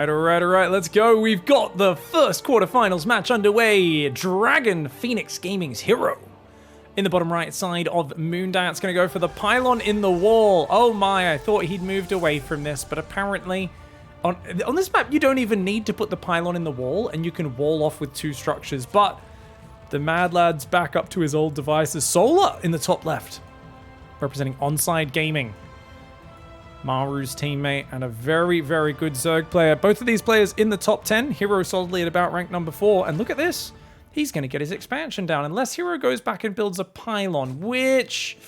All right, let's go. We've got the first quarterfinals match underway. Dragon Phoenix Gaming's Hero. In the bottom right side of Moondance, going to go for the pylon in the wall. Oh my, I thought he'd moved away from this, but apparently on this map, you don't even need to put the pylon in the wall, and you can wall off with two structures. But the Mad Lad's back up to his old devices. Solar in the top left, representing Onside Gaming. Maru's teammate and a very, very good Zerg player. Both of these players in the top 10. Hero solidly at about rank number 4. And look at this. He's going to get his expansion down unless Hero goes back and builds a pylon, which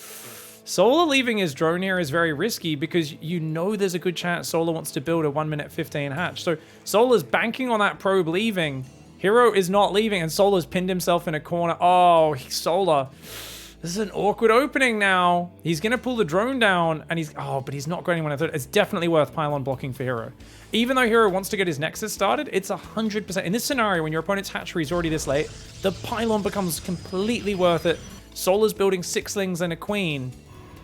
Solar leaving his drone here is very risky because you know there's a good chance Solar wants to build a 1-minute 15 hatch. So Solar's banking on that probe leaving. Hero is not leaving and Solar's pinned himself in a corner. Oh, Solar. This is an awkward opening now. He's going to pull the drone down, and but he's not going anywhere. It's definitely worth pylon blocking for Hero. Even though Hero wants to get his Nexus started, it's 100%. In this scenario, when your opponent's hatchery is already this late, the pylon becomes completely worth it. Solar's building 6lings and a queen,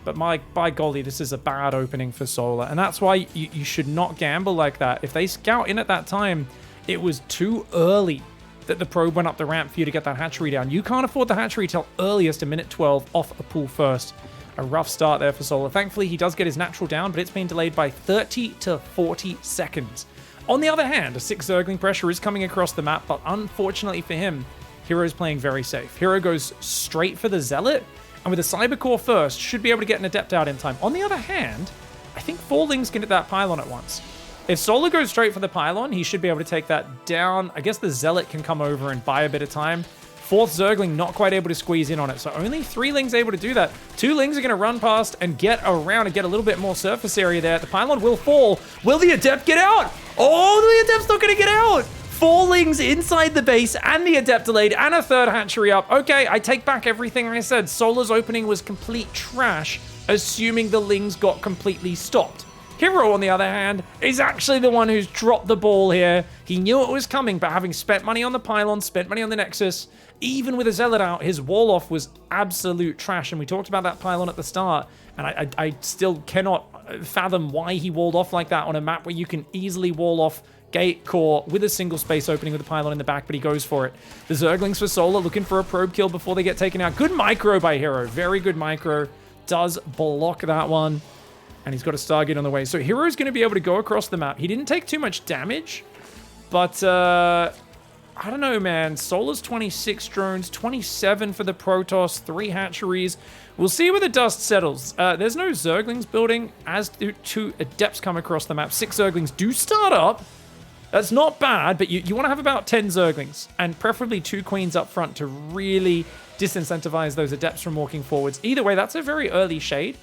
but by golly, this is a bad opening for Solar, and that's why you should not gamble like that. If they scout in at that time, it was too early that the probe went up the ramp for you to get that hatchery down. You can't afford the hatchery till earliest a minute 12 off a pool first. A rough start there for Solar. Thankfully, he does get his natural down, but it's been delayed by 30 to 40 seconds. On the other hand, a 6 Zergling pressure is coming across the map, but unfortunately for him, Hero's playing very safe. Hero goes straight for the Zealot, and with a Cyber Core first, should be able to get an Adept out in time. On the other hand, I think 4 Lings can hit that pylon at once. If Solar goes straight for the pylon, he should be able to take that down. I guess the Zealot can come over and buy a bit of time. 4th Zergling not quite able to squeeze in on it, so only 3 Lings able to do that. 2 Lings are going to run past and get around and get a little bit more surface area there. The pylon will fall. Will the Adept get out? Oh, the Adept's not going to get out. 4 Lings inside the base and the Adept delayed and a 3rd hatchery up. Okay, I take back everything I said. Solar's opening was complete trash, assuming the Lings got completely stopped. Hero, on the other hand, is actually the one who's dropped the ball here. He knew it was coming, but having spent money on the pylon, spent money on the Nexus, even with a Zealot out, his wall-off was absolute trash. And we talked about that pylon at the start, and I still cannot fathom why he walled off like that on a map where you can easily wall off gate core with a single space opening with the pylon in the back, but he goes for it. The Zerglings for Solar looking for a probe kill before they get taken out. Good micro by Hero. Very good micro. Does block that one. And he's got a Stargate on the way. So Hero's going to be able to go across the map. He didn't take too much damage, but I don't know, man. Solar's 26 drones, 27 for the Protoss, 3 hatcheries. We'll see where the dust settles. There's no Zerglings building as 2 Adepts come across the map. 6 Zerglings do start up. That's not bad, but you want to have about 10 Zerglings, and preferably 2 Queens up front to really disincentivize those Adepts from walking forwards. Either way, that's a very early shade.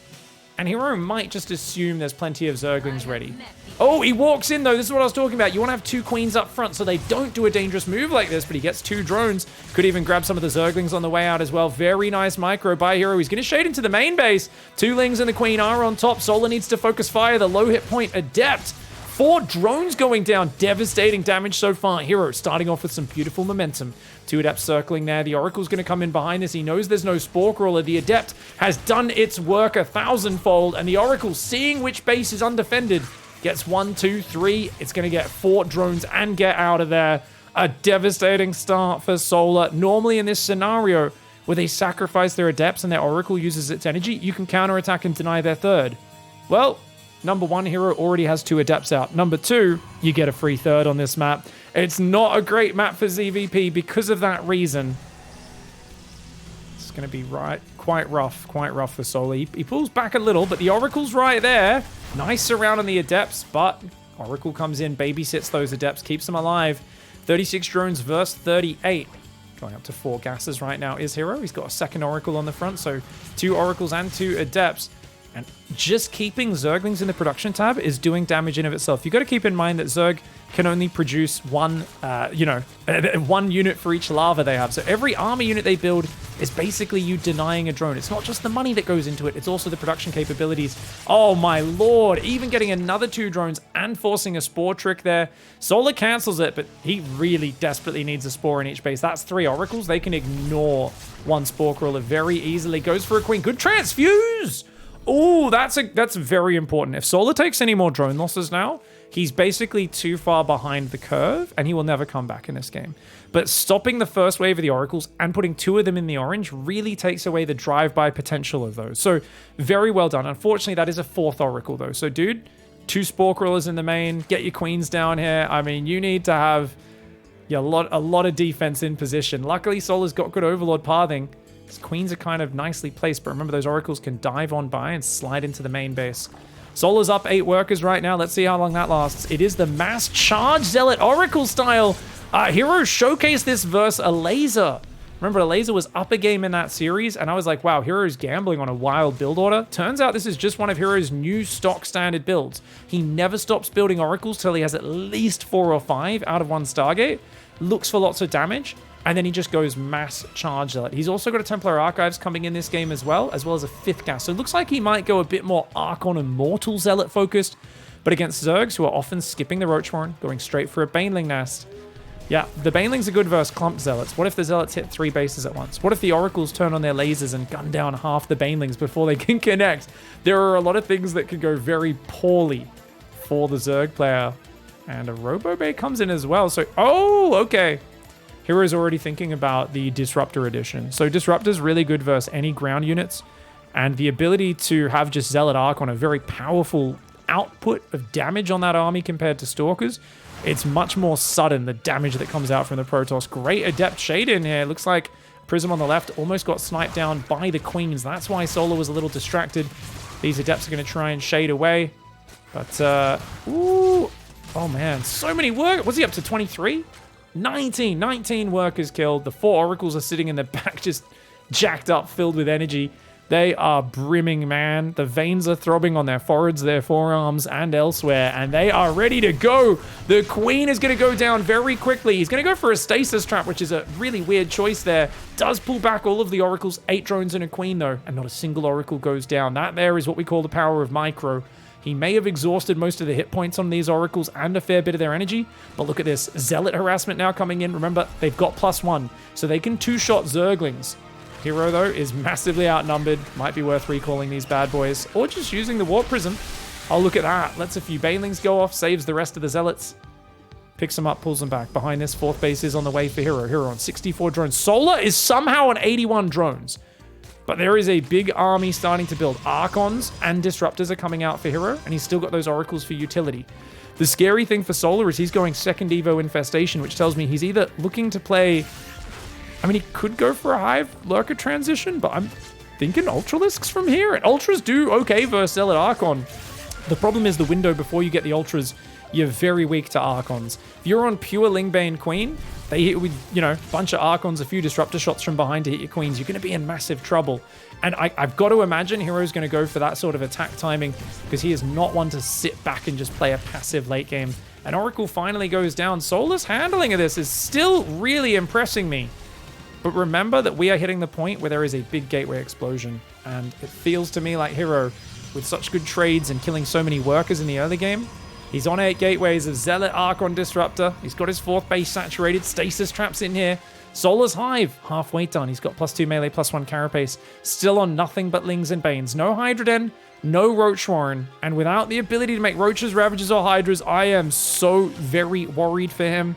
And Hero might just assume there's plenty of Zerglings ready. Oh, he walks in, though. This is what I was talking about. You want to have 2 Queens up front so they don't do a dangerous move like this, but he gets 2 drones. Could even grab some of the Zerglings on the way out as well. Very nice micro by Hero. He's going to shade into the main base. 2 Lings and the Queen are on top. Solar needs to focus fire. The low hit point Adept. 4 drones going down. Devastating damage so far. Hero starting off with some beautiful momentum. 2 Adepts circling there. The Oracle's going to come in behind this. He knows there's no Spore Crawler. The Adept has done its work 1,000-fold, and the Oracle, seeing which base is undefended, gets 1, 2, 3. It's going to get 4 drones and get out of there. A devastating start for Solar. Normally in this scenario, where they sacrifice their Adepts and their Oracle uses its energy, you can counterattack and deny their 3rd. Well, number 1, Hero already has 2 Adepts out. Number 2, you get a free 3rd on this map. It's not a great map for ZVP because of that reason. It's going to be quite rough for Solar. He pulls back a little, but the Oracle's right there. Nice surround on the Adepts, but Oracle comes in, babysits those Adepts, keeps them alive. 36 drones versus 38. Going up to 4 gases right now is Hero. He's got a 2nd Oracle on the front, so 2 Oracles and 2 Adepts. And just keeping Zerglings in the production tab is doing damage in of itself. You've got to keep in mind that Zerg can only produce one unit for each larva they have. So every armor unit they build is basically you denying a drone. It's not just the money that goes into it, it's also the production capabilities. Oh my lord, even getting another 2 drones and forcing a Spore trick there. Solar cancels it, but he really desperately needs a Spore in each base. That's 3 Oracles. They can ignore 1 Spore Crawler very easily. Goes for a Queen. Good transfuse! Oh, that's very important. If Solar takes any more drone losses now, He's basically too far behind the curve, and he will never come back in this game. But stopping the first wave of the Oracles and putting 2 of them in the orange really takes away the drive-by potential of those. So very well done. Unfortunately, that is a 4th Oracle, though. So, dude, 2 Spore Crawlers in the main. Get your queens down here. I mean, you need to have a lot of defense in position. Luckily, Solar's got good Overlord pathing. His queens are kind of nicely placed, but remember, those Oracles can dive on by and slide into the main base. Solar's up 8 workers right now. Let's see how long that lasts. It is the mass charge Zealot Oracle style. Hero showcased this versus a laser. Remember, a laser was up a game in that series, and I was like, wow, Hero's gambling on a wild build order. Turns out this is just one of Hero's new stock standard builds. He never stops building Oracles till he has at least 4 or 5 out of one Stargate. Looks for lots of damage, and then he just goes mass charge Zealot. He's also got a Templar Archives coming in this game as well as a 5th gas. So it looks like he might go a bit more Archon and Mortal Zealot focused, but against Zergs, who are often skipping the Roachhorn, going straight for a Baneling Nest. Yeah, the Banelings are good versus clumped Zealots. What if the Zealots hit 3 bases at once? What if the Oracles turn on their lasers and gun down half the Banelings before they can connect? There are a lot of things that could go very poorly for the Zerg player. And a Robobay comes in as well. So, oh, okay. Hero's already thinking about the Disruptor edition. So Disruptor's really good versus any ground units. And the ability to have just Zealot Archon, a very powerful output of damage on that army compared to Stalkers. It's much more sudden, the damage that comes out from the Protoss. Great Adept Shade in here. Looks like Prism on the left almost got sniped down by the Queens. That's why Solar was a little distracted. These Adepts are going to try and shade away. But, ooh. Oh, man. So many work. Was he up to 23? 19 workers killed. The 4 Oracles are sitting in the back, just jacked up, filled with energy. They are brimming, man. The veins are throbbing on their foreheads, their forearms, and elsewhere, and they are ready to go. The Queen is going to go down very quickly. He's going to go for a Stasis Trap, which is a really weird choice there. Does pull back all of the Oracles. 8 drones and a Queen, though, and not a single Oracle goes down. That there is what we call the power of micro. He may have exhausted most of the hit points on these Oracles and a fair bit of their energy, but look at this. Zealot harassment now coming in. Remember, they've got +1, so they can 2-shot Zerglings. Hero, though, is massively outnumbered. Might be worth recalling these bad boys, or just using the Warp Prism. Oh, look at that. Lets a few Banelings go off, saves the rest of the Zealots. Picks them up, pulls them back. Behind this, 4th base is on the way for Hero. Hero on 64 drones. Solar is somehow on 81 drones. But there is a big army starting to build. Archons and Disruptors are coming out for Hero, and he's still got those Oracles for utility. The scary thing for Solar is he's going 2nd Evo Infestation, which tells me he's either looking to play... I mean, he could go for a Hive Lurker transition, but I'm thinking Ultralisks from here. And Ultras do okay versus Zealot Archon. The problem is the window before you get the Ultras, you're very weak to Archons. If you're on pure Lingbane Queen, they hit with, you know, a bunch of Archons, a few Disruptor shots from behind to hit your Queens. You're going to be in massive trouble. And I've got to imagine Hero's going to go for that sort of attack timing because he is not one to sit back and just play a passive late game. And Oracle finally goes down. Solar's handling of this is still really impressing me. But remember that we are hitting the point where there is a big gateway explosion. And it feels to me like Hero, with such good trades and killing so many workers in the early game, he's on 8 gateways of Zealot Archon Disruptor. He's got his 4th base saturated. Stasis Traps in here. Solar's Hive, halfway done. He's got +2 melee, +1 carapace. Still on nothing but Lings and Banes. No Hydroden, no Roachwarren. And without the ability to make Roaches, Ravagers, or Hydras, I am so very worried for him.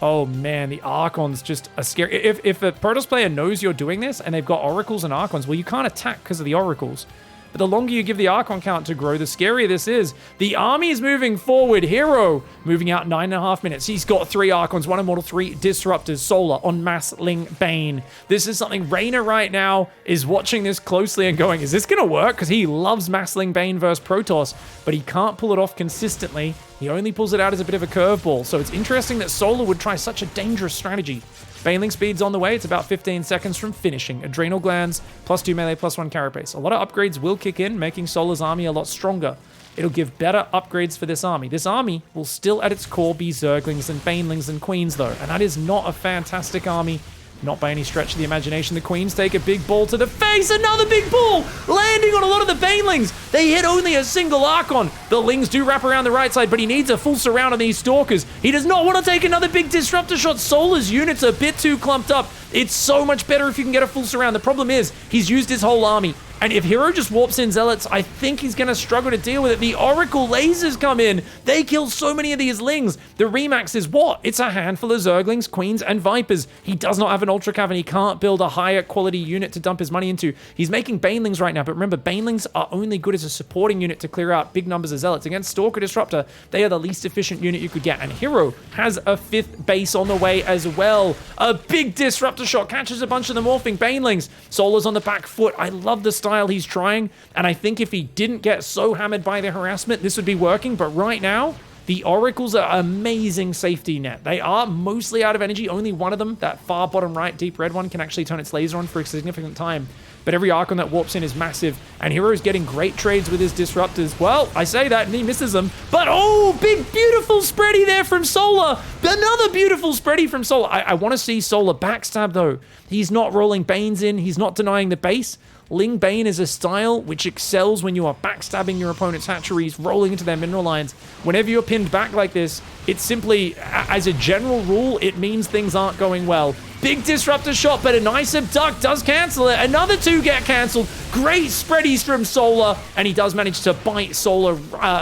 Oh man, the Archon's just a scary... If a Protoss player knows you're doing this and they've got Oracles and Archons, well, you can't attack because of the Oracles. But the longer you give the Archon count to grow, the scarier this is. The army is moving forward. Hero moving out 9.5 minutes. He's got 3 Archons, 1 Immortal, 3 Disruptors. Solar on Mass Ling Bane. This is something Rainer right now is watching this closely and going, is this going to work? Because he loves Mass Ling Bane versus Protoss, but he can't pull it off consistently. He only pulls it out as a bit of a curveball. So it's interesting that Solar would try such a dangerous strategy. Baneling speed's on the way. It's about 15 seconds from finishing. Adrenal Glands, +2 melee, +1 carapace. A lot of upgrades will kick in, making Solar's army a lot stronger. It'll give better upgrades for this army. This army will still at its core be Zerglings and Banelings and Queens though. And that is not a fantastic army. Not by any stretch of the imagination. The Queens take a big ball to the face. Another big ball landing on a lot of the Banelings. They hit only a single Archon. The Lings do wrap around the right side, but he needs a full surround on these Stalkers. He does not want to take another big Disruptor shot. Solar's units are a bit too clumped up. It's so much better if you can get a full surround. The problem is he's used his whole army. And if Hero just warps in Zealots, I think he's going to struggle to deal with it. The Oracle lasers come in. They kill so many of these Lings. The Remax is what? It's a handful of Zerglings, Queens, and Vipers. He does not have an Ultra Cav, and he can't build a higher quality unit to dump his money into. He's making Banelings right now, but remember, Banelings are only good as a supporting unit to clear out big numbers of Zealots. Against Stalker Disruptor, they are the least efficient unit you could get, and Hero has a 5th base on the way as well. A big Disruptor shot catches a bunch of the morphing Banelings. Solar's on the back foot. I love the style he's trying, and I think if he didn't get so hammered by the harassment, this would be working, but right now, the Oracles are amazing safety net. They are mostly out of energy. Only one of them, that far bottom right deep red one, can actually turn its laser on for a significant time. But every Archon that warps in is massive, and Hero's getting great trades with his Disruptors. Well, I say that, and he misses them. But, oh, big, beautiful spready there from Solar. Another beautiful spready from Solar. I want to see Solar backstab, though. He's not rolling Banes in. He's not denying the base. Ling Bane is a style which excels when you are backstabbing your opponent's hatcheries, rolling into their mineral lines. Whenever you're pinned back like this, it's simply, as a general rule, it means things aren't going well. Big Disruptor shot, but a nice abduct does cancel it. Another 2 get canceled. Great spreadies from Solar, and he does manage to bite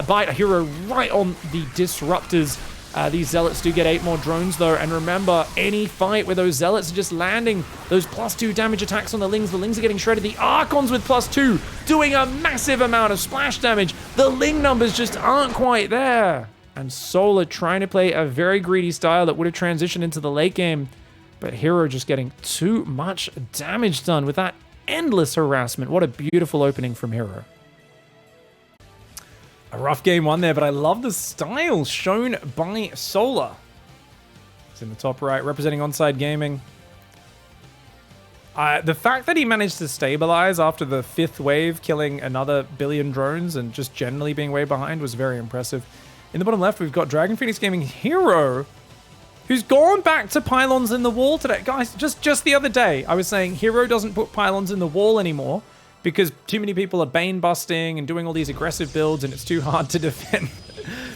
bite Hero right on the Disruptors. These Zealots do get 8 more drones, though, and remember, any fight where those Zealots are just landing those +2 damage attacks on the Lings are getting shredded. The Archons with +2 doing a massive amount of splash damage. The Ling numbers just aren't quite there. And Solar trying to play a very greedy style that would have transitioned into the late game, but Hero just getting too much damage done with that endless harassment. What a beautiful opening from Hero. A rough game one there, but I love the style shown by Solar. It's in the top right, representing Onside Gaming. The fact that he managed to stabilize after the 5th wave, killing another billion drones and just generally being way behind was very impressive. In the bottom left, we've got Dragon Phoenix Gaming Hero, who's gone back to pylons in the wall today. Guys, just the other day, I was saying Hero doesn't put pylons in the wall anymore, because too many people are Bane busting and doing all these aggressive builds, and it's too hard to defend.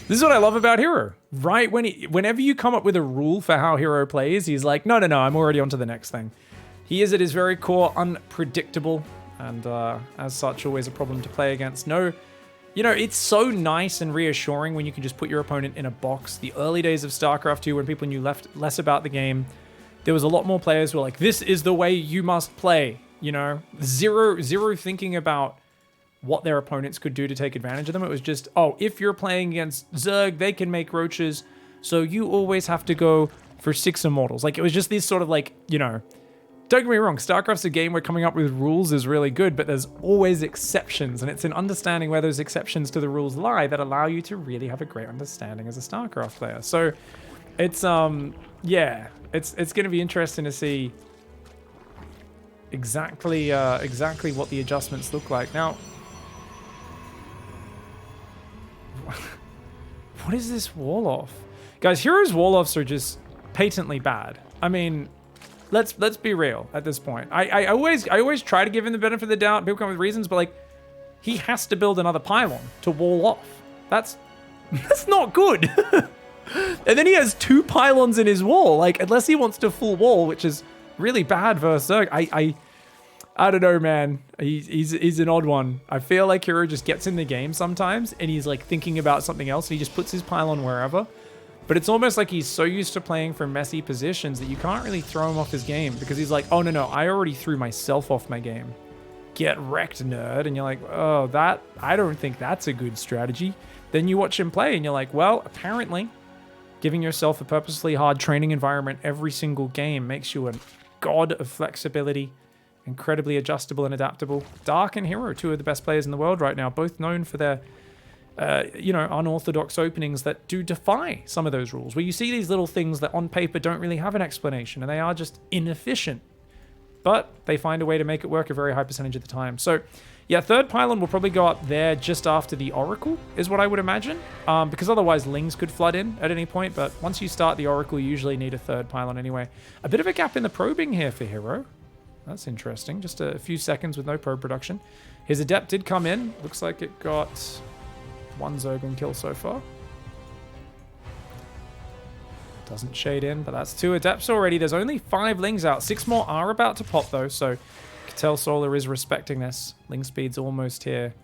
This is what I love about Hero. Right whenever you come up with a rule for how Hero plays, he's like, no, I'm already on to the next thing. He is at his very core unpredictable, and as such, always a problem to play against. No, it's so nice and reassuring when you can just put your opponent in a box. The early days of StarCraft 2, when people knew less about the game, there was a lot more players who were like, this is the way you must play. Zero thinking about what their opponents could do to take advantage of them. It was just, oh, if you're playing against Zerg, they can make roaches, so you always have to go for 6 immortals. Like, it was just this sort of like, don't get me wrong, StarCraft's a game where coming up with rules is really good, but there's always exceptions, and it's in understanding where those exceptions to the rules lie that allow you to really have a great understanding as a StarCraft player. So it's, yeah, it's going to be interesting to see exactly what the adjustments look like. Now, what is this wall off? Guys, Hero's wall offs are just patently bad. I mean, let's be real at this point. I always try to give him the benefit of the doubt. People come with reasons, but like, he has to build another pylon to wall off. That's not good. And then he has 2 pylons in his wall. Like, unless he wants to full wall, which is really bad versus Zerg. I don't know, man. He's an odd one. I feel like Hero just gets in the game sometimes and he's like thinking about something else and he just puts his pylon wherever. But it's almost like he's so used to playing from messy positions that you can't really throw him off his game, because he's like, oh no, I already threw myself off my game. Get wrecked, nerd. And you're like, oh, I don't think that's a good strategy. Then you watch him play and you're like, well, apparently giving yourself a purposely hard training environment every single game makes you a god of flexibility, incredibly adjustable and adaptable. Dark and Hero, 2 of the best players in the world right now, both known for their, unorthodox openings that do defy some of those rules, where you see these little things that on paper don't really have an explanation and they are just inefficient, but they find a way to make it work a very high percentage of the time. So yeah, 3rd pylon will probably go up there just after the Oracle, is what I would imagine, because otherwise Lings could flood in at any point, but once you start the Oracle, you usually need a 3rd pylon anyway. A bit of a gap in the probing here for Hero. That's interesting. Just a few seconds with no probe production. His Adept did come in. Looks like it got 1 Zergling kill so far. Doesn't shade in, but that's 2 Adepts already. There's only 5 Lings out. 6 more are about to pop, though, so could tell Solar is respecting this. Ling speed's almost here.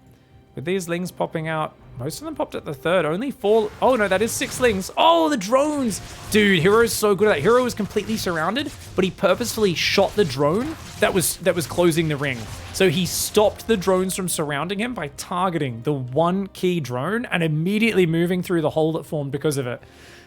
With these Lings popping out, most of them popped at the third. Only 4... Oh, no, that is 6 Lings. Oh, the drones. Dude, Hero is so good at that. Hero was completely surrounded, but he purposefully shot the drone that was closing the ring. So he stopped the drones from surrounding him by targeting the one key drone and immediately moving through the hole that formed because of it.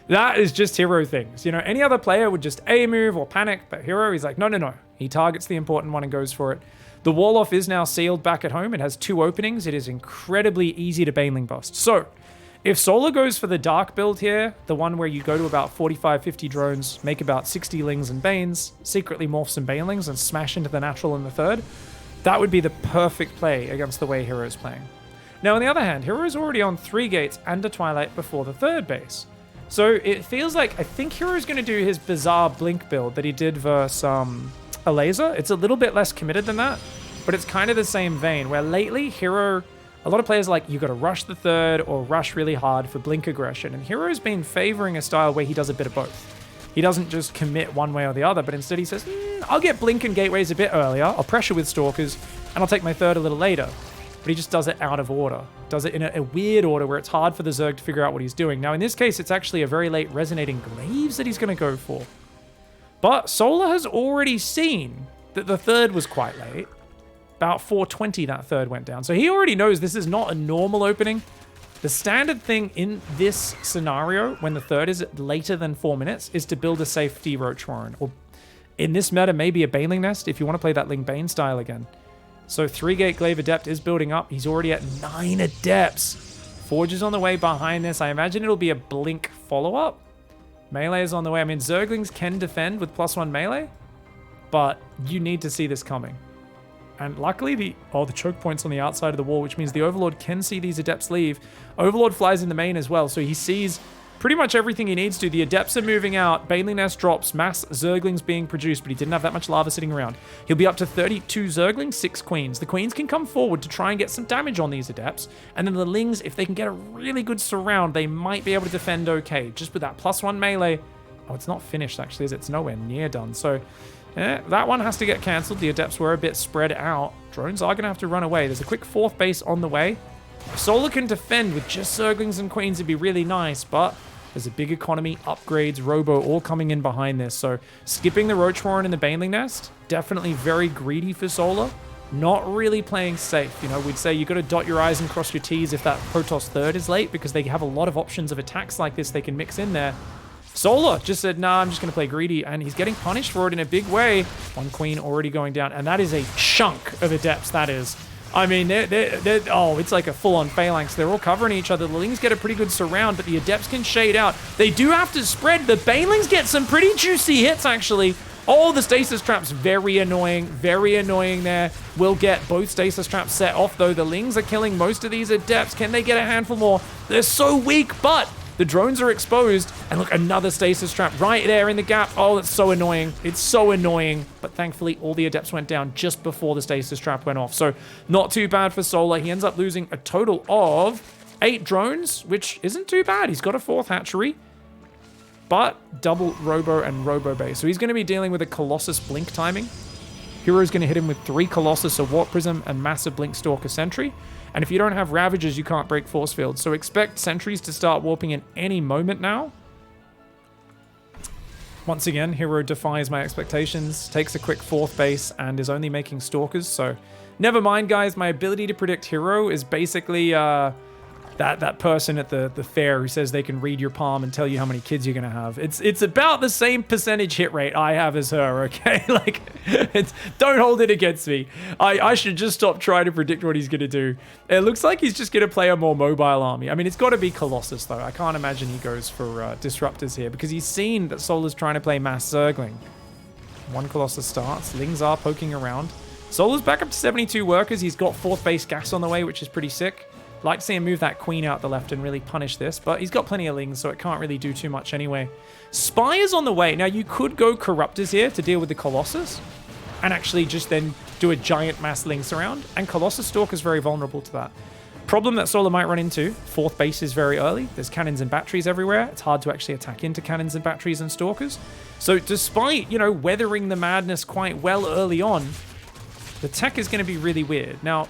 That is just Hero things. You know, any other player would just A move or panic, but Hero, he's like, no, no, no. He targets the important one and goes for it. The wall off is now sealed back at home. It has 2 openings. It is incredibly easy to Baneling bust. So, if Solar goes for the Dark build here, the one where you go to about 45, 50 drones, make about 60 Lings and Banes, secretly morph some Banelings and smash into the natural in the third, that would be the perfect play against the way Hero's playing. Now, on the other hand, Hero's already on 3 gates and a Twilight before the third base. So, it feels like, I think Hero's going to do his bizarre Blink build that he did versus a laser. It's a little bit less committed than that, but it's kind of the same vein where lately Hero, a lot of players are like, you got to rush the third or rush really hard for Blink aggression. And Hero's been favoring a style where he does a bit of both. He doesn't just commit one way or the other, but instead he says, I'll get Blink and Gateways a bit earlier. I'll pressure with Stalkers and I'll take my third a little later. But he just does it out of order. Does it in a weird order where it's hard for the Zerg to figure out what he's doing. Now in this case, it's actually a very late Resonating Glaives that he's going to go for. But Solar has already seen that the third was quite late. About 4:20 that third went down. So he already knows this is not a normal opening. The standard thing in this scenario, when the third is later than 4 minutes, is to build a safety Roach Warren. Or in this meta, maybe a Baneling Nest if you want to play that Ling Bane style again. So 3-gate Glaive Adept is building up. He's already at 9 Adepts. Forge is on the way behind this. I imagine it'll be a Blink follow-up. Melee is on the way. I mean, Zerglings can defend with +1 melee, but you need to see this coming. And luckily, the choke point's on the outside of the wall, which means the Overlord can see these Adepts leave. Overlord flies in the main as well, so he sees pretty much everything he needs to. The Adepts are moving out. Baneling Nest drops. Mass Zerglings being produced, but he didn't have that much lava sitting around. He'll be up to 32 Zerglings, 6 Queens. The Queens can come forward to try and get some damage on these Adepts. And then the Lings, if they can get a really good surround, they might be able to defend okay. Just with that +1 melee. Oh, it's not finished, actually, is it? It's nowhere near done. So that one has to get cancelled. The Adepts were a bit spread out. Drones are going to have to run away. There's a quick 4th base on the way. If Solar can defend with just Zerglings and Queens, it'd be really nice, but there's a big economy, upgrades, Robo, all coming in behind this. So skipping the Roach Warren and the Baneling Nest, definitely very greedy for Solar. Not really playing safe. You know, we'd say you got to dot your I's and cross your T's if that Protoss third is late, because they have a lot of options of attacks like this they can mix in there. Solar just said, nah, I'm just going to play greedy, and he's getting punished for it in a big way. 1 Queen already going down, and that is a chunk of Adepts, that is. I mean, it's like a full-on phalanx. They're all covering each other. The Lings get a pretty good surround, but the Adepts can shade out. They do have to spread. The Banelings get some pretty juicy hits, actually. Oh, the Stasis Trap's very annoying there. We'll get both Stasis Traps set off, though. The Lings are killing most of these Adepts. Can they get a handful more? They're so weak, but the drones are exposed. And look, another Stasis Trap right there in the gap. Oh, that's so annoying. It's so annoying. But thankfully, all the Adepts went down just before the Stasis Trap went off. So not too bad for Solar. He ends up losing a total of 8 drones, which isn't too bad. He's got a 4th hatchery, but double Robo and Robo base. So he's going to be dealing with a Colossus Blink timing. Hero's going to hit him with 3 Colossus, a Warp Prism, and massive Blink Stalker Sentry. And if you don't have Ravagers, you can't break Force Field. So expect Sentries to start warping in any moment now. Once again, Hero defies my expectations, takes a quick 4th base, and is only making Stalkers. So never mind, guys. My ability to predict Hero is basically that person at the fair who says they can read your palm and tell you how many kids you're going to have. It's about the same percentage hit rate I have as her, okay? Like, don't hold it against me. I should just stop trying to predict what he's going to do. It looks like he's just going to play a more mobile army. I mean, it's got to be Colossus, though. I can't imagine he goes for Disruptors here, because he's seen that Solar's trying to play Mass Zergling. 1 Colossus starts. Lings are poking around. Solar's back up to 72 workers. He's got 4th base gas on the way, which is pretty sick. Like to see him move that Queen out the left and really punish this, but he's got plenty of Lings, so it can't really do too much anyway. Spy is on the way. Now, you could go Corruptors here to deal with the Colossus and actually just then do a giant mass Ling surround, and Colossus Stalker is very vulnerable to that. Problem that Solar might run into, 4th base is very early. There's cannons and batteries everywhere. It's hard to actually attack into cannons and batteries and Stalkers. So despite, you know, weathering the madness quite well early on, The tech is going to be really weird. Now,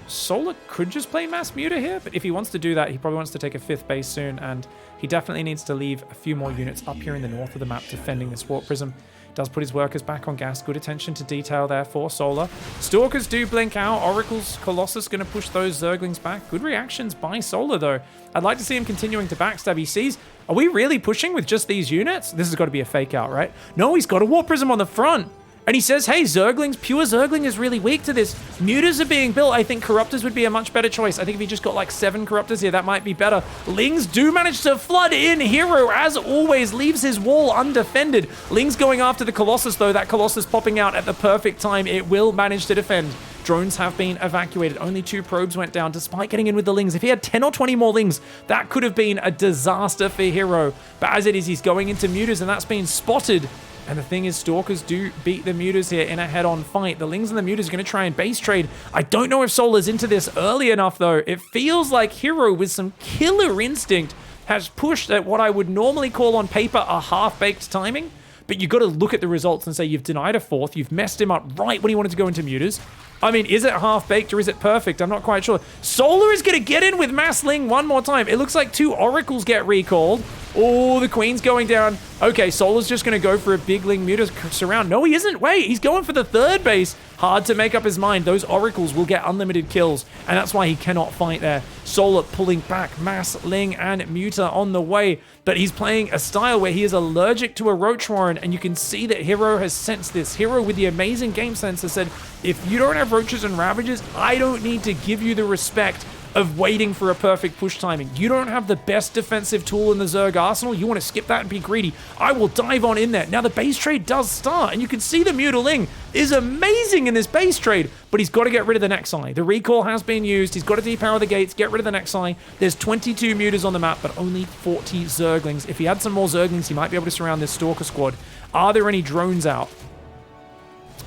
Solar could just play Mass Muta here, but if he wants to do that, he probably wants to take a 5th base soon, and he definitely needs to leave a few more units up here in the north of the map defending this Warp Prism. Does put his workers back on gas. Good attention to detail there for Solar. Stalkers do blink out. Oracle's Colossus going to push those Zerglings back. Good reactions by Solar, though. I'd like to see him continuing to backstab. He sees, are we really pushing with just these units? This has got to be a fake out, right? No, he's got a Warp Prism on the front. And he says, hey, Zerglings, pure Zergling is really weak to this. Mutas are being built. I think Corruptors would be a much better choice. I think if he just got like 7 Corruptors here, that might be better. Lings do manage to flood in. Hero, as always, leaves his wall undefended. Lings going after the Colossus, though. That Colossus popping out at the perfect time. It will manage to defend. Drones have been evacuated. Only 2 probes went down despite getting in with the Lings. If he had 10 or 20 more Lings, that could have been a disaster for Hero. But as it is, he's going into Mutas, and that's been spotted. And the thing is, Stalkers do beat the Mutas here in a head-on fight. The Lings and the Mutas are going to try and base trade. I don't know if Solar's into this early enough, though. It feels like Hero, with some killer instinct, has pushed at what I would normally call on paper a half-baked timing. But you've got to look at the results and say you've denied a 4th. You've messed him up right when he wanted to go into Mutas. I mean, is it half-baked or is it perfect? I'm not quite sure. Solar is going to get in with Mass Ling one more time. It looks like 2 Oracles get recalled. Oh, the Queen's going down. Okay, Solar's just going to go for a big Ling Muta surround. No, he isn't. Wait, he's going for the 3rd base. Hard to make up his mind. Those Oracles will get unlimited kills, and that's why he cannot fight there. Solar pulling back. Mass, Ling, and Muta on the way, but he's playing a style where he is allergic to a Roach Warren, and you can see that Hero has sensed this. Hero, with the amazing game sense, has said, if you don't have Roaches and Ravages, I don't need to give you the respect of waiting for a perfect push timing. You don't have the best defensive tool in the Zerg arsenal. You want to skip that and be greedy. I will dive on in there. Now the base trade does start, and you can see the Mutaling is amazing in this base trade, but he's got to get rid of the Nexi. The recall has been used. He's got to depower the gates, get rid of the Nexi. There's 22 Mutas on the map, but only 40 Zerglings. If he had some more Zerglings, he might be able to surround this Stalker squad. Are there any drones out?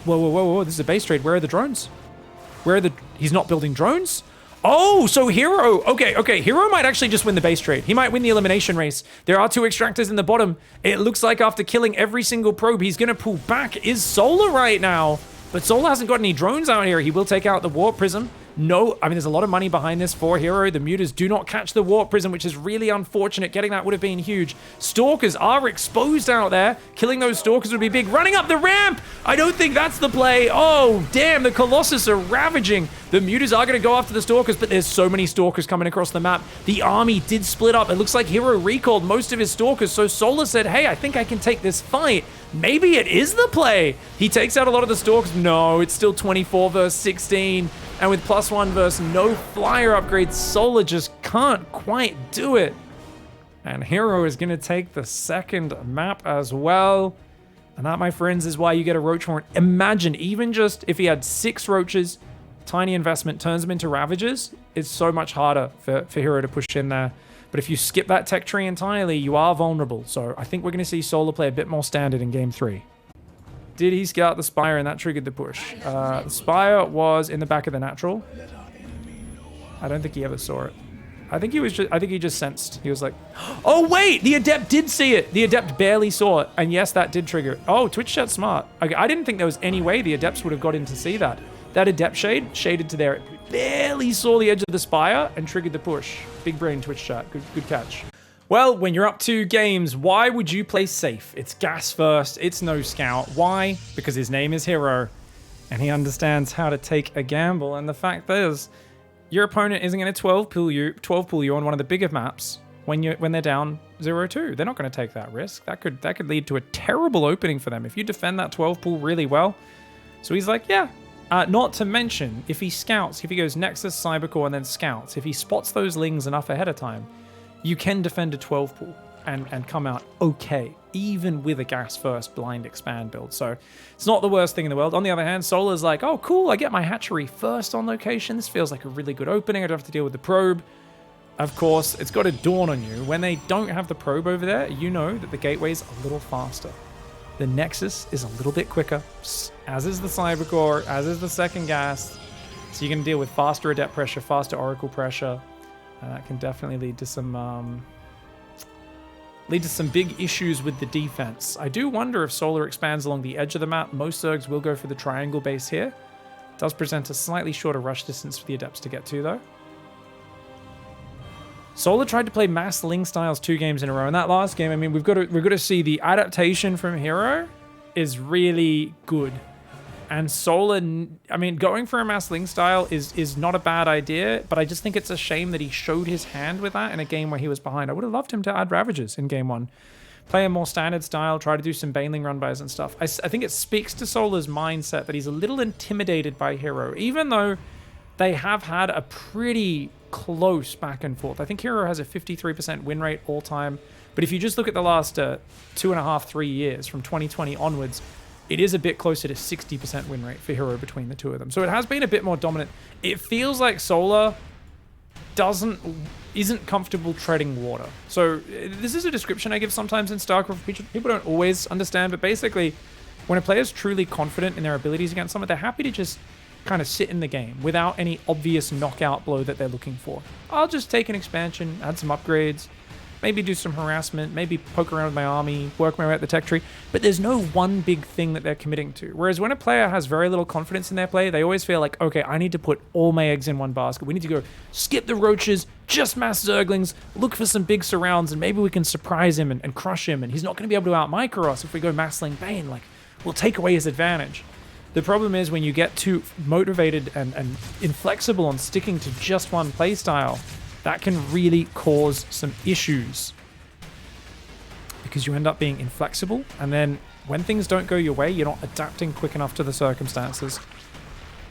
Whoa, whoa, whoa, whoa. This is a base trade. Where are the drones? Where are the... He's not building drones? Oh, so Hero, okay, Hero might actually just win the base trade. He might win the elimination race. There are 2 extractors in the bottom. It looks like after killing every single probe, he's going to pull back. Is Solar right now? But Solar hasn't got any drones out here. He will take out the Warp Prism. No, I mean, there's a lot of money behind this for Hero. The Mutas do not catch the Warp Prism, which is really unfortunate. Getting that would have been huge. Stalkers are exposed out there. Killing those Stalkers would be big. Running up the ramp! I don't think that's the play. Oh, damn, the Colossus are ravaging. The Mutas are going to go after the Stalkers, but there's so many Stalkers coming across the map. The army did split up. It looks like Hero recalled most of his Stalkers, so Solar said, hey, I think I can take this fight. Maybe it is the play. He takes out a lot of the Stalkers. No, it's still 24 versus 16. And with +1 versus no flyer upgrades, Solar just can't quite do it. And Hero is going to take the 2nd map as well. And that, my friends, is why you get a Roach Horn. Imagine, even just if he had 6 Roaches, tiny investment, turns them into Ravagers, it's so much harder for Hero to push in there. But if you skip that tech tree entirely, you are vulnerable. So I think we're going to see Solar play a bit more standard in Game 3. Did he scout the Spire and that triggered the push? The Spire was in the back of the natural. I don't think he ever saw it. I think he just sensed. He was like, oh wait, the Adept did see it. The Adept barely saw it. And yes, that did trigger it. Oh, Twitch chat smart. I didn't think there was any way the Adepts would have got in to see that. That Adept shade shaded to there. It barely saw the edge of the Spire and triggered the push. Big brain Twitch chat. Good catch. Well, when you're up 2 games, why would you play safe? It's gas first, it's no scout. Why? Because his name is Hero, and he understands how to take a gamble. And the fact is, your opponent isn't going to 12 pull you on one of the bigger maps when they're down 0-2. They're not going to take that risk. That could lead to a terrible opening for them if you defend that 12 pull really well. So he's like, yeah. Not to mention, if he scouts, if he goes Nexus, Cybercore, and then scouts, if he spots those Lings enough ahead of time, you can defend a 12 pool and come out okay, even with a gas first blind expand build. So it's not the worst thing in the world. On the other hand, Solar's like, oh cool, I get my hatchery first on location. This feels like a really good opening. I don't have to deal with the probe. Of course, it's got to dawn on you. When they don't have the probe over there, you know that the gateway's a little faster. The Nexus is a little bit quicker, as is the Cybercore, as is the second gas. So you're going to deal with faster Adept pressure, faster Oracle pressure. That can definitely lead to some big issues with the defense. I do wonder if Solar expands along the edge of the map. Most Zergs will go for the triangle base here. Does present a slightly shorter rush distance for the Adepts to get to, though. Solar tried to play mass Ling styles 2 games in a row. In that last game, I mean, we've got to see the adaptation from Hero is really good. And Solar, I mean, going for a mass Ling style is not a bad idea, but I just think it's a shame that he showed his hand with that in a game where he was behind. I would have loved him to add Ravagers in game 1. Play a more standard style, try to do some Baneling run-bys and stuff. I think it speaks to Solar's mindset that he's a little intimidated by Hero, even though they have had a pretty close back and forth. I think Hero has a 53% win rate all time, but if you just look at the last 2.5, 3 years, from 2020 onwards, it is a bit closer to 60% win rate for Hero between the two of them. So it has been a bit more dominant. It feels like Solar isn't comfortable treading water. So this is a description I give sometimes in StarCraft, which people don't always understand, but basically, when a player is truly confident in their abilities against someone, they're happy to just kind of sit in the game without any obvious knockout blow that they're looking for. I'll just take an expansion, add some upgrades, maybe do some harassment, maybe poke around with my army, work my way up the tech tree, but there's no one big thing that they're committing to. Whereas when a player has very little confidence in their play, they always feel like, okay, I need to put all my eggs in one basket. We need to go skip the roaches, just mass Zerglings, look for some big surrounds, and maybe we can surprise him and crush him, and he's not going to be able to out-micro us if we go massling Bane. Like, we'll take away his advantage. The problem is when you get too motivated and inflexible on sticking to just one playstyle, that can really cause some issues. Because you end up being inflexible, and then when things don't go your way, you're not adapting quick enough to the circumstances.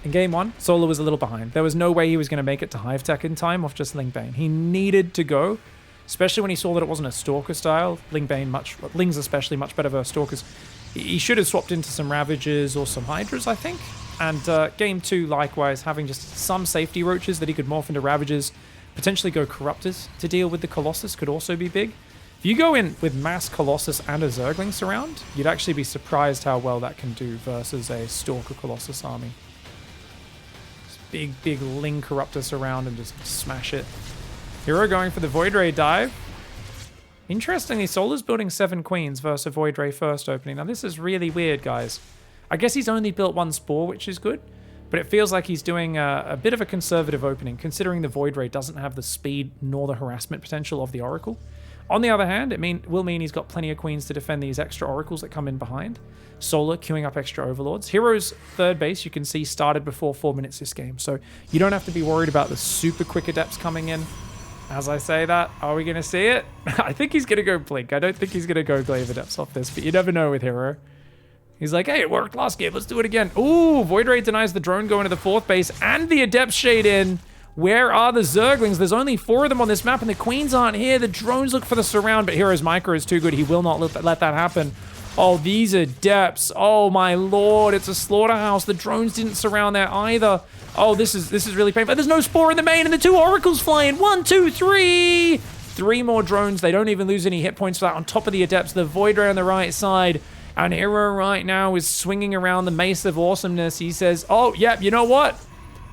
In game 1, Solar was a little behind. There was no way he was going to make it to Hive Tech in time off just Ling Bane. He needed to go, especially when he saw that it wasn't a Stalker style. Ling's especially much better versus Stalkers. He should have swapped into some Ravagers or some Hydras, I think. And game 2, likewise, having just some safety roaches that he could morph into Ravagers, potentially go Corruptors to deal with the Colossus could also be big. If you go in with mass Colossus and a Zergling surround, you'd actually be surprised how well that can do versus a Stalker Colossus army. Just big Ling Corruptor surround and just smash it. Hero going for the Void Ray dive. Interestingly, Solar's building 7 Queens versus a Void Ray first opening. Now this is really weird, guys. I guess he's only built 1 Spore, which is good. But it feels like he's doing a bit of a conservative opening, considering the Void Ray doesn't have the speed nor the harassment potential of the Oracle. On the other hand, it will mean he's got plenty of Queens to defend these extra Oracles that come in behind. Solar queuing up extra Overlords. Hero's third base, you can see, started before 4 minutes this game, so you don't have to be worried about the super quick Adepts coming in. As I say that, are we going to see it? I think he's going to go Blink. I don't think he's going to go Glaive Adepts off this, but you never know with Hero. He's like, hey, it worked last game. Let's do it again. Ooh, Void Ray denies the drone going to the 4th base and the Adept shade in. Where are the Zerglings? There's only 4 of them on this map and the Queens aren't here. The drones look for the surround, but Hero's micro is too good. He will not let that happen. Oh, these Adepts. Oh, my lord. It's a slaughterhouse. The drones didn't surround there either. Oh, this is really painful. There's no Spore in the main and the 2 Oracles flying. 1, 2, 3. 3 more drones. They don't even lose any hit points for that. On top of the Adepts, the Void Ray on the right side. And Hero right now is swinging around the Mace of Awesomeness. He says, oh, yep, you know what?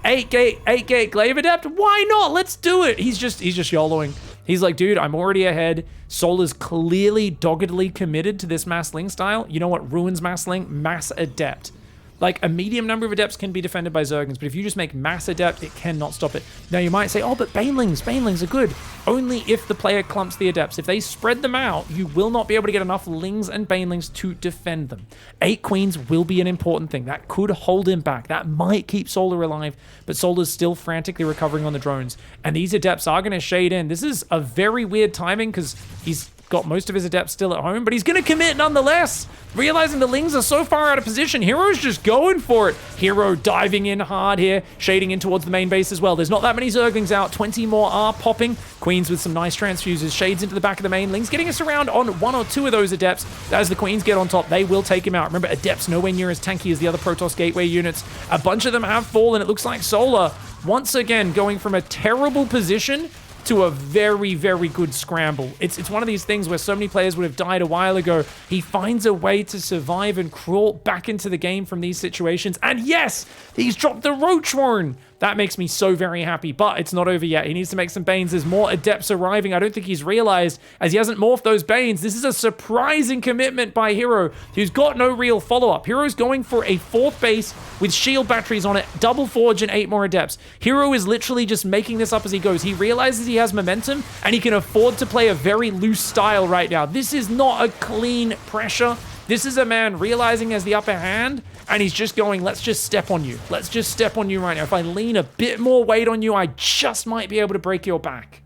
8-gate Glaive Adept? Why not? Let's do it. He's just YOLOing. He's like, dude, I'm already ahead. Solar's clearly doggedly committed to this Mass Ling style. You know what ruins Mass Ling? Mass Adept. Like, a medium number of Adepts can be defended by Zerglings, but if you just make Mass Adept, it cannot stop it. Now, you might say, oh, but Banelings are good. Only if the player clumps the Adepts. If they spread them out, you will not be able to get enough Lings and Banelings to defend them. 8 Queens will be an important thing. That could hold him back. That might keep Solar alive, but Solar's still frantically recovering on the drones. And these Adepts are going to shade in. This is a very weird timing because he's got most of his Adepts still at home, but he's going to commit nonetheless. Realizing the Lings are so far out of position, Hero's just going for it. Hero diving in hard here, shading in towards the main base as well. There's not that many Zerglings out. 20 more are popping. Queens with some nice transfuses. Shades into the back of the main. Lings getting us around on 1 or 2 of those Adepts. As the Queens get on top, they will take him out. Remember, Adepts nowhere near as tanky as the other Protoss Gateway units. A bunch of them have fallen. It looks like Solar, once again, going from a terrible position to a very, very good scramble. It's one of these things where so many players would have died a while ago. He finds a way to survive and crawl back into the game from these situations. And yes, he's dropped the Roach Horn. That makes me so very happy, but it's not over yet. He needs to make some Banes. There's more Adepts arriving. I don't think he's realized, as he hasn't morphed those Banes. This is a surprising commitment by Hero, who's got no real follow-up. Hero's going for a 4th base with shield batteries on it, double Forge and 8 more Adepts. Hero is literally just making this up as he goes. He realizes he has momentum, and he can afford to play a very loose style right now. This is not a clean pressure. This is a man realizing he has the upper hand, and he's just going, let's just step on you. Let's just step on you right now. If I lean a bit more weight on you, I just might be able to break your back.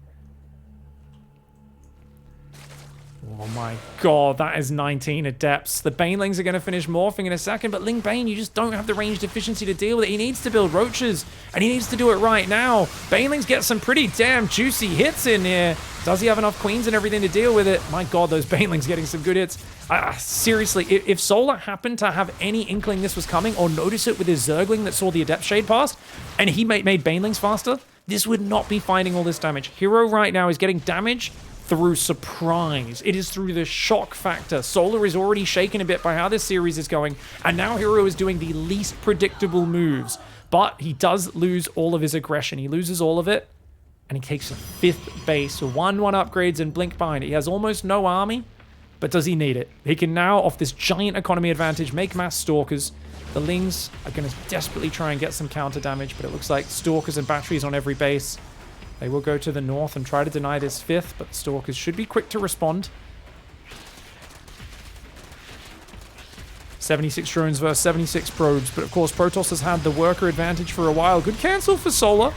Oh my god, that is 19 Adepts. The Banelings are going to finish morphing in a second, but Ling Bane, you just don't have the ranged efficiency to deal with it. He needs to build Roaches, and he needs to do it right now. Banelings get some pretty damn juicy hits in here. Does he have enough Queens and everything to deal with it? My god, those Banelings getting some good hits. Seriously, if Solar happened to have any inkling this was coming, or notice it with his Zergling that saw the Adept Shade past, and he made Banelings faster, this would not be finding all this damage. Hero right now is getting damage through surprise. It is through the shock factor. Solar is already shaken a bit by how this series is going, and now Hero is doing the least predictable moves. But he does lose all of his aggression. He loses all of it, and he takes a 5th base. 1-1 upgrades and blink behind it. He has almost no army, but does he need it? He can now, off this giant economy advantage, make mass Stalkers. The Lings are going to desperately try and get some counter damage, but it looks like Stalkers and batteries on every base. They will go to the north and try to deny this 5th, but the Stalkers should be quick to respond. 76 drones versus 76 probes, but of course Protoss has had the worker advantage for a while. Good cancel for Solar.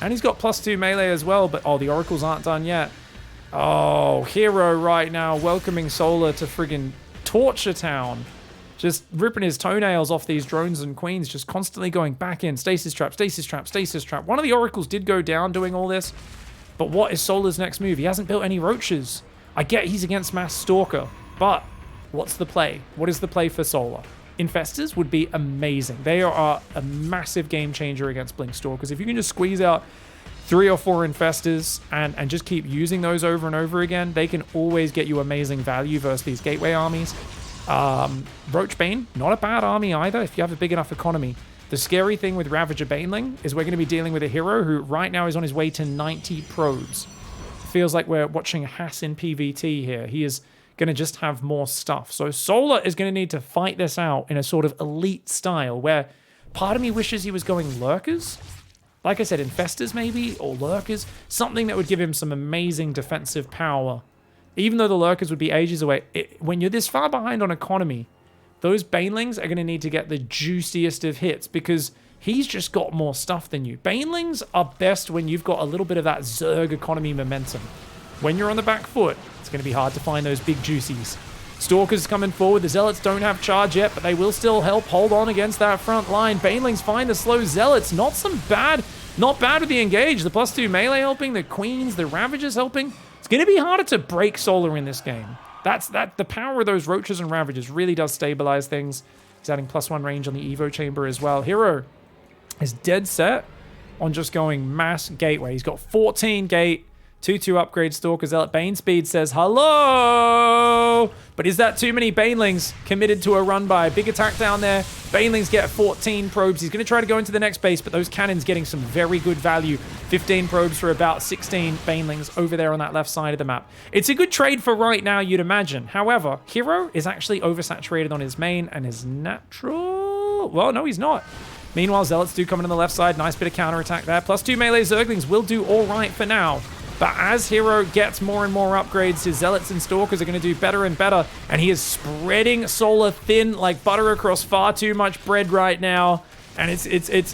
And he's got +2 melee as well, but oh, the Oracles aren't done yet. Oh, Hero right now welcoming Solar to friggin' Torture Town. Just ripping his toenails off these drones and queens, just constantly going back in. Stasis trap, stasis trap, stasis trap. One of the Oracles did go down doing all this, but what is Solar's next move? He hasn't built any Roaches. I get he's against Mass Stalker, but what's the play? What is the play for Solar? Infestors would be amazing. They are a massive game changer against Blink Stalkers. If you can just squeeze out 3 or 4 Infestors and just keep using those over and over again, they can always get you amazing value versus these Gateway armies. Roachbane, not a bad army either if you have a big enough economy. The scary thing with Ravager Baneling is we're going to be dealing with a hero who right now is on his way to 90 probes. Feels like we're watching Hass in PvT here. He is going to just have more stuff. So Solar is going to need to fight this out in a sort of elite style where part of me wishes he was going Lurkers. Like I said, Infestors maybe, or Lurkers. Something that would give him some amazing defensive power. Even though the Lurkers would be ages away, when you're this far behind on economy, those Banelings are going to need to get the juiciest of hits because he's just got more stuff than you. Banelings are best when you've got a little bit of that Zerg economy momentum. When you're on the back foot, it's going to be hard to find those big juicies. Stalkers coming forward. The Zealots don't have charge yet, but they will still help hold on against that front line. Banelings find the slow Zealots. Not bad with the engage. The +2 melee helping, the Queens, the Ravagers helping. It's going to be harder to break Solar in this game. The power of those Roaches and Ravagers really does stabilize things. He's adding +1 range on the Evo Chamber as well. Hero is dead set on just going mass Gateway. He's got 14 gate, 2-2 upgrade Stalker Zealot. Bane Speed says hello, but is that too many Banelings committed to a run by? Big attack down there. Banelings get 14 probes. He's going to try to go into the next base, but those cannons getting some very good value. 15 probes for about 16 Banelings over there on that left side of the map. It's a good trade for right now, you'd imagine. However, Hero is actually oversaturated on his main and his natural... Well, no, he's not. Meanwhile, Zealots do come in on the left side. Nice bit of counterattack there. +2 melee Zerglings will do all right for now. But as Hero gets more and more upgrades, his Zealots and Stalkers are going to do better and better. And he is spreading Solar thin like butter across far too much bread right now. And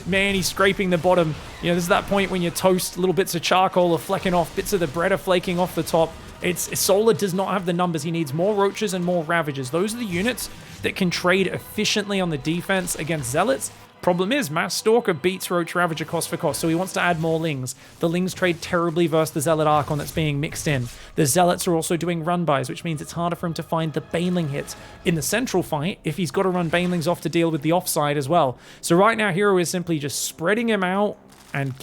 man, he's scraping the bottom. You know, this is that point when you toast, little bits of charcoal are flecking off, bits of the bread are flaking off the top. Solar does not have the numbers. He needs more Roaches and more Ravagers. Those are the units that can trade efficiently on the defense against Zealots. Problem is, Mass Stalker beats Roach Ravager cost for cost, so he wants to add more Lings. The Lings trade terribly versus the Zealot Archon that's being mixed in. The Zealots are also doing run-bys, which means it's harder for him to find the Baneling hits in the central fight if he's got to run Banelings off to deal with the offside as well. So right now, Hero is simply just spreading him out and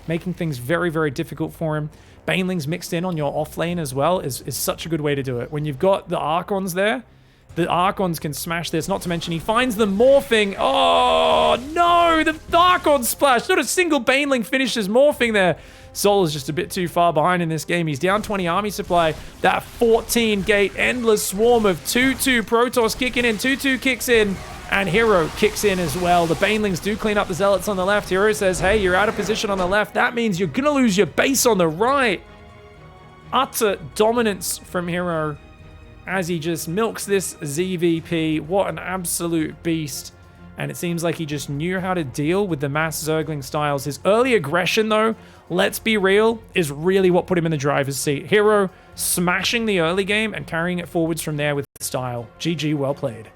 making things very, very difficult for him. Banelings mixed in on your off lane as well is such a good way to do it. When you've got the Archons there, The Archons can smash this, not to mention he finds the morphing. Oh, no, the Archon splash. Not a single Baneling finishes morphing there. Sol is just a bit too far behind in this game. He's down 20 army supply. That 14-gate endless swarm of 2-2 Protoss kicking in. 2-2 kicks in, and Hero kicks in as well. The Banelings do clean up the Zealots on the left. Hero says, hey, you're out of position on the left. That means you're going to lose your base on the right. Utter dominance from Hero as he just milks this ZVP. What an absolute beast. And it seems like he just knew how to deal with the mass Zergling styles. His early aggression, though, let's be real, is really what put him in the driver's seat. Hero smashing the early game and carrying it forwards from there with style. GG, well played.